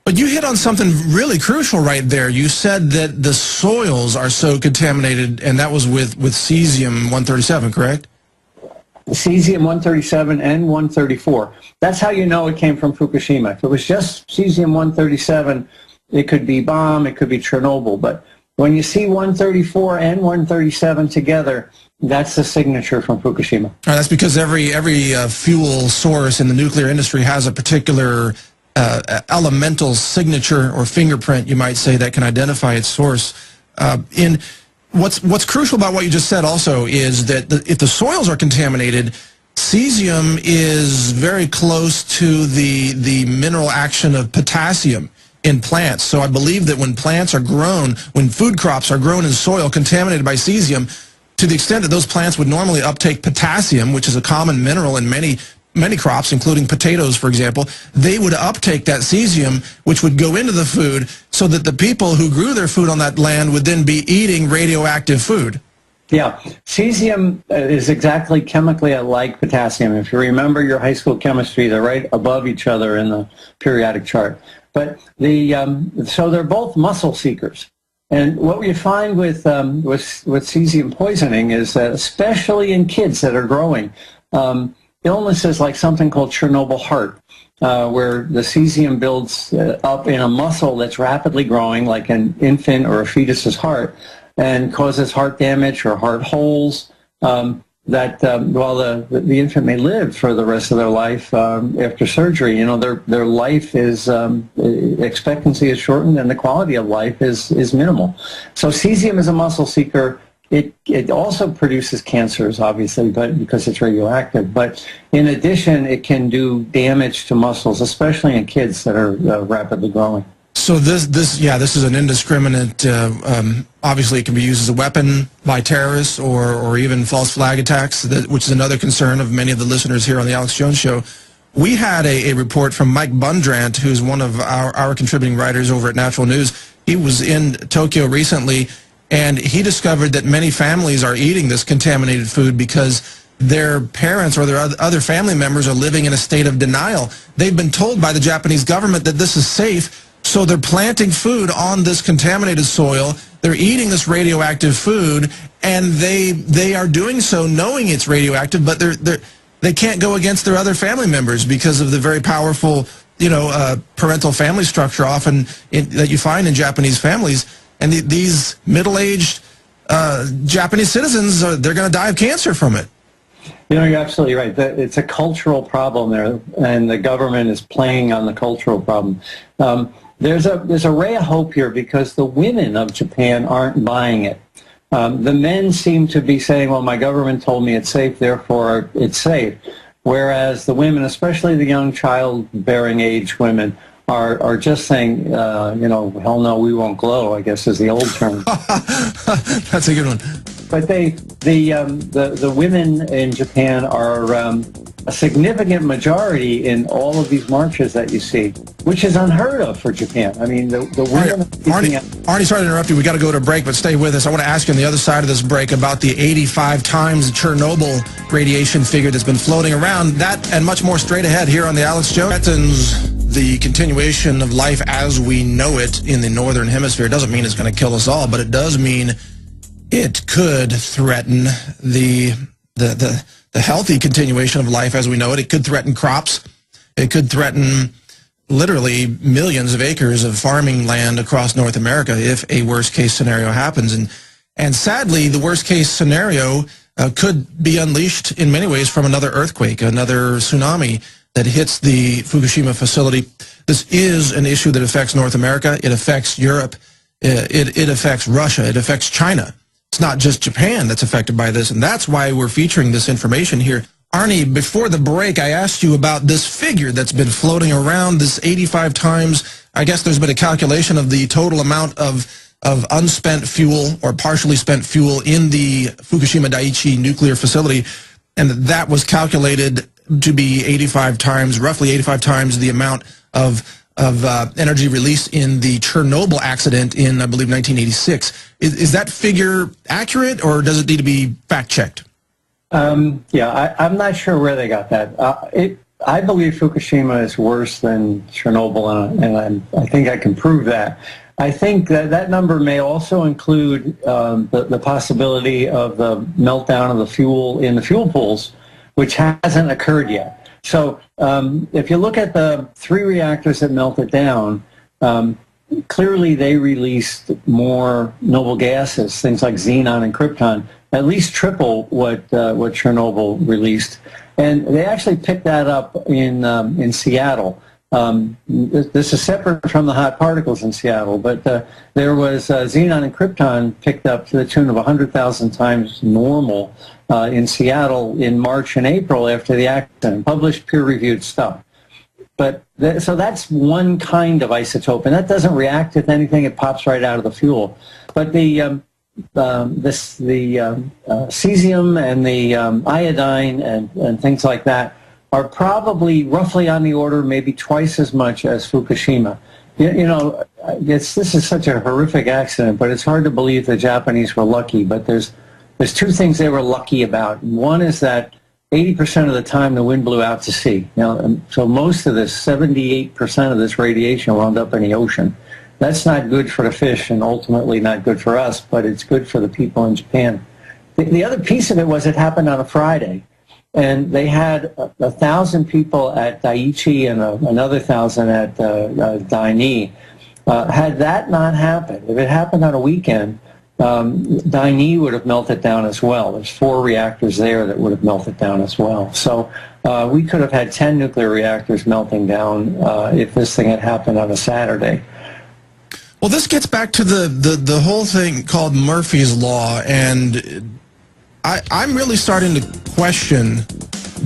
But you hit on something really crucial right there. You said that the soils are so contaminated, and that was with Cesium-137, correct? Cesium-137 and 134. That's how you know it came from Fukushima. If it was just Cesium-137, it could be bomb, it could be Chernobyl. But when you see 134 and 137 together, that's the signature from Fukushima. That's because every fuel source in the nuclear industry has a particular elemental signature or fingerprint, you might say, that can identify its source. What's crucial about what you just said also is that if the soils are contaminated, cesium is very close to the mineral action of potassium in plants. So I believe that when plants are grown, when food crops are grown in soil contaminated by cesium, to the extent that those plants would normally uptake potassium, which is a common mineral in many crops, including potatoes, for example, they would uptake that cesium, which would go into the food, so that the people who grew their food on that land would then be eating radioactive food. Yeah, cesium is exactly chemically like potassium. If you remember your high school chemistry, they're right above each other in the periodic chart. But so they're both muscle seekers. And what we find with cesium poisoning is that, especially in kids that are growing, illnesses like something called Chernobyl heart, where the cesium builds up in a muscle that's rapidly growing, like an infant or a fetus's heart, and causes heart damage or heart holes, that while the infant may live for the rest of their life after surgery, you know, their life is, expectancy is shortened and the quality of life is minimal. So cesium is a muscle seeker. It also produces cancers, obviously, but because it's radioactive. But in addition, it can do damage to muscles, especially in kids that are rapidly growing. So this is an indiscriminate. Obviously, it can be used as a weapon by terrorists or even false flag attacks, which is another concern of many of the listeners here on the Alex Jones Show. We had a report from Mike Bundrant, who's one of our contributing writers over at Natural News. He was in Tokyo recently, and he discovered that many families are eating this contaminated food because their parents or their other family members are living in a state of denial. They've been told by the Japanese government that this is safe, so they're planting food on this contaminated soil. They're eating this radioactive food, and they are doing so knowing it's radioactive, but they can't go against their other family members because of the very powerful, parental family structure often that you find in Japanese families. And these middle-aged Japanese citizens, they're going to die of cancer from it. You know, you're absolutely right. It's a cultural problem there, and the government is playing on the cultural problem. There's a ray of hope here because the women of Japan aren't buying it. The men seem to be saying, well, my government told me it's safe, therefore it's safe. Whereas the women, especially the young childbearing age women, are just saying, hell no, we won't glow, I guess is the old term. That's a good one. But the women in Japan are a significant majority in all of these marches that you see, which is unheard of for Japan. I mean, the women... Arnie, sorry to interrupt you. We got to go to a break, but stay with us. I want to ask you on the other side of this break about the 85 times Chernobyl radiation figure that's been floating around. That and much more straight ahead here on the Alex Jones. The continuation of life as we know it in the northern hemisphere doesn't mean it's going to kill us all, but it does mean it could threaten the healthy continuation of life as we know it. It could threaten crops. It could threaten literally millions of acres of farming land across North America if a worst-case scenario happens. And sadly, the worst-case scenario could be unleashed in many ways from another earthquake, another tsunami that hits the Fukushima facility. This is an issue that affects North America. It affects Europe. It affects Russia. It affects China. It's not just Japan that's affected by this, and that's why we're featuring this information here. Arnie, before the break, I asked you about this figure that's been floating around, this 85 times. I guess there's been a calculation of the total amount of unspent fuel or partially spent fuel in the Fukushima Daiichi nuclear facility, and that was calculated to be 85 times, roughly 85 times the amount of energy released in the Chernobyl accident in, I believe, 1986. Is that figure accurate, or does it need to be fact-checked? Yeah, I'm not sure where they got that. I believe Fukushima is worse than Chernobyl, and I think I can prove that. I think that number may also include the possibility of the meltdown of the fuel in the fuel pools, which hasn't occurred yet. So if you look at the 3 reactors that melted down, clearly they released more noble gases, things like xenon and krypton, at least triple what Chernobyl released. And they actually picked that up in Seattle. This is separate from the hot particles in Seattle, but there was xenon and krypton picked up to the tune of 100,000 times normal in Seattle in March and April after the accident, published peer-reviewed stuff. But so that's one kind of isotope, and that doesn't react with anything. It pops right out of the fuel. But the cesium and the iodine and things like that are probably roughly on the order, maybe twice as much as Fukushima. You know, this is such a horrific accident, but it's hard to believe the Japanese were lucky. But there's 2 things they were lucky about. One is that 80% of the time the wind blew out to sea. Now, so most of this, 78% of this radiation wound up in the ocean. That's not good for the fish and ultimately not good for us, but it's good for the people in Japan. The other piece of it was it happened on a Friday, and they had 1,000 people at Daiichi and another 1,000 at Daini. Had that not happened, if it happened on a weekend, Daini would have melted down as well. There's 4 reactors there that would have melted down as well. So we could have had 10 nuclear reactors melting down if this thing had happened on a Saturday. Well, this gets back to the whole thing called Murphy's Law, and I'm really starting to question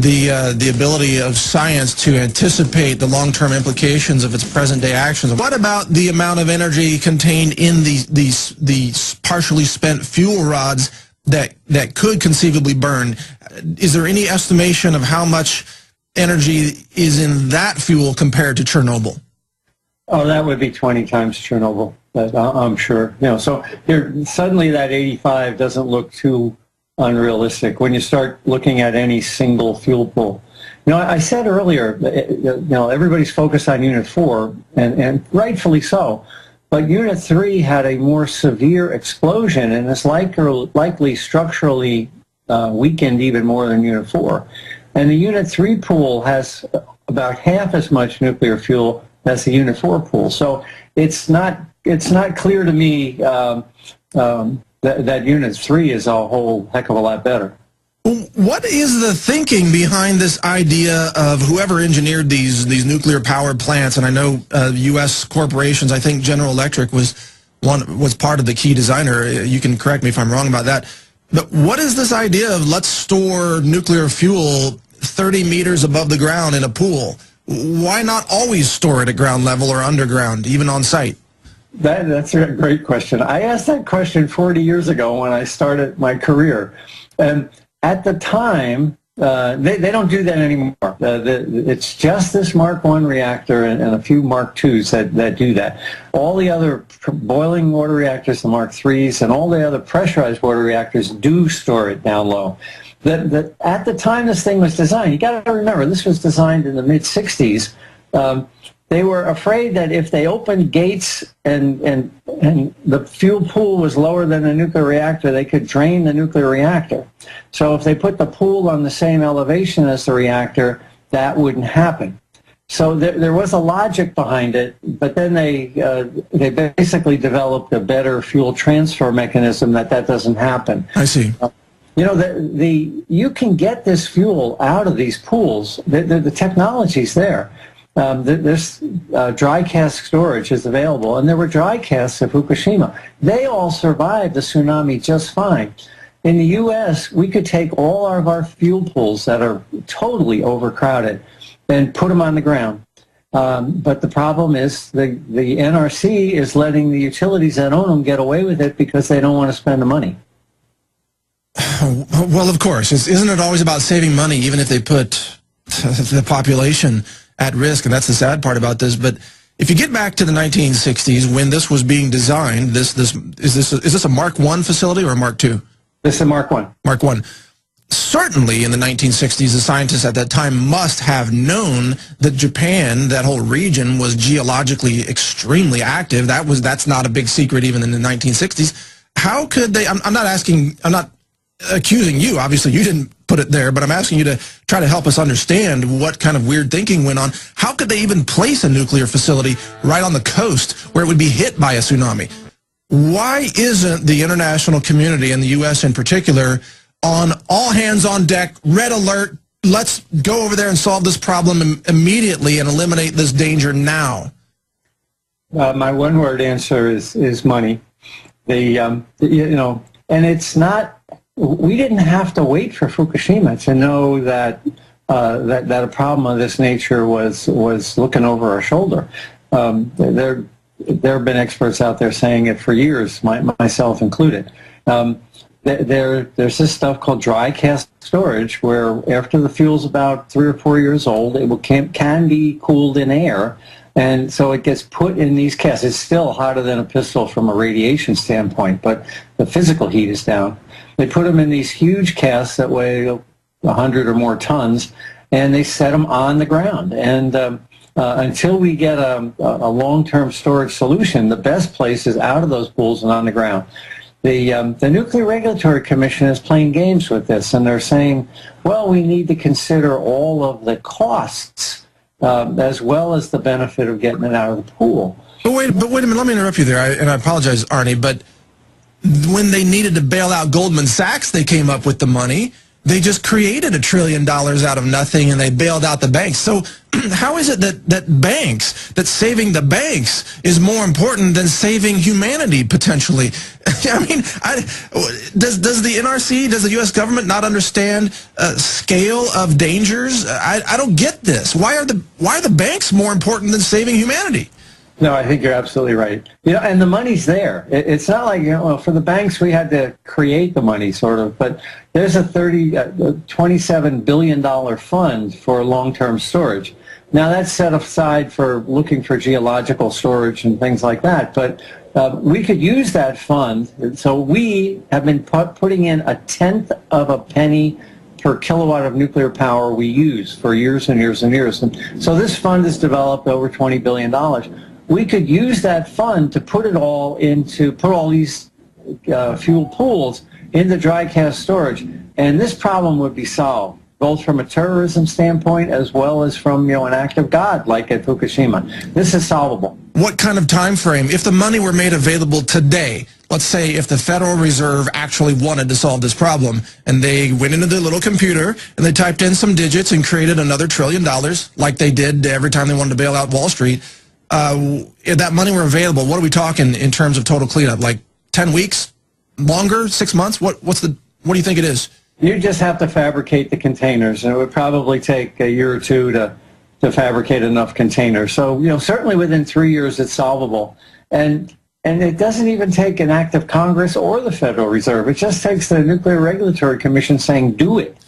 the ability of science to anticipate the long-term implications of its present-day actions. What about the amount of energy contained in these partially spent fuel rods that could conceivably burn? Is there any estimation of how much energy is in that fuel compared to Chernobyl? Oh, that would be 20 times Chernobyl, I'm sure. You know, so here, suddenly that 85 doesn't look too unrealistic when you start looking at any single fuel pool. You know, I said earlier, you know, everybody's focused on Unit 4, and rightfully so, but Unit 3 had a more severe explosion and is likely structurally weakened even more than Unit 4. And the Unit 3 pool has about half as much nuclear fuel as the Unit 4 pool. So it's not clear to me that Unit 3 is a whole heck of a lot better. What is the thinking behind this idea of whoever engineered these nuclear power plants? And I know U.S. corporations, I think General Electric was part of the key designer. You can correct me if I'm wrong about that. But what is this idea of let's store nuclear fuel 30 meters above the ground in a pool? Why not always store it at ground level or underground, even on site? That's a great question. I asked that question 40 years ago when I started my career. And at the time, they don't do that anymore. It's just this Mark I reactor and a few Mark IIs that do that. All the other boiling water reactors, the Mark IIIs, and all the other pressurized water reactors do store it down low. At the time this thing was designed, you got to remember, this was designed in the mid-60s. They were afraid that if they opened gates and the fuel pool was lower than the nuclear reactor, they could drain the nuclear reactor. So if they put the pool on the same elevation as the reactor, that wouldn't happen. So there was a logic behind it, but then they basically developed a better fuel transfer mechanism that doesn't happen. I see. You know, you can get this fuel out of these pools. The technology's there. This dry cask storage is available, and there were dry casks at Fukushima. They all survived the tsunami just fine. In the U.S., we could take all of our fuel pools that are totally overcrowded and put them on the ground. But the problem is the NRC is letting the utilities that own them get away with it because they don't want to spend the money. Well, of course. Isn't it always about saving money, even if they put the population at risk? And that's the sad part about this. But if you get back to the 1960s, when this was being designed, is this a Mark I facility or a Mark II? This is a Mark I. Mark I. certainly in the 1960s, the scientists at that time must have known that Japan, that whole region, was geologically extremely active. That's not a big secret even in the 1960s. How could they, I'm not accusing you, obviously you didn't put it there, but I'm asking you to try to help us understand what kind of weird thinking went on. How could they even place a nuclear facility right on the coast where it would be hit by a tsunami? Why isn't the international community, and the U.S. in particular, on all hands on deck, red alert, let's go over there and solve this problem immediately and eliminate this danger now? My one-word answer is money. And it's not, we didn't have to wait for Fukushima to know that that a problem of this nature was looking over our shoulder. There have been experts out there saying it for years, myself included. There's this stuff called dry cask storage, where after the fuel's about 3 or 4 years old, it can be cooled in air, and so it gets put in these casks. It's still hotter than a pistol from a radiation standpoint, but the physical heat is down. They put them in these huge casks that weigh 100 or more tons, and they set them on the ground. And until we get a long-term storage solution, the best place is out of those pools and on the ground. The Nuclear Regulatory Commission is playing games with this, and they're saying, well, we need to consider all of the costs as well as the benefit of getting it out of the pool. But wait a minute, let me interrupt you there, and I apologize, Arnie, but when they needed to bail out Goldman Sachs, they came up with the money. They just created $1 trillion out of nothing, and they bailed out the banks. So how is it that saving the banks is more important than saving humanity, potentially? I mean, does the NRC, does the U.S. government not understand scale of dangers? I don't get this. Why are the banks more important than saving humanity? No, I think you're absolutely right. And the money's there. It's not like, well, for the banks we had to create the money, sort of, but there's a $27 billion fund for long-term storage. Now that's set aside for looking for geological storage and things like that, but we could use that fund. So we have been putting in 1/10 of a penny per kilowatt of nuclear power we use for years and years and years. And so this fund has developed over $20 billion. We could use that fund to put all these fuel pools into dry cask storage, and this problem would be solved, both from a terrorism standpoint as well as from an act of God, like at Fukushima. This is solvable. What kind of time frame? If the money were made available today, let's say if the Federal Reserve actually wanted to solve this problem, and they went into their little computer and they typed in some digits and created another $1 trillion, like they did every time they wanted to bail out Wall Street, if that money were available, what are we talking in terms of total cleanup? Like 10 weeks? Longer? 6 months? What do you think it is? You just have to fabricate the containers, and it would probably take a year or two to fabricate enough containers. So, certainly within 3 years it's solvable. And it doesn't even take an act of Congress or the Federal Reserve. It just takes the Nuclear Regulatory Commission saying, do it.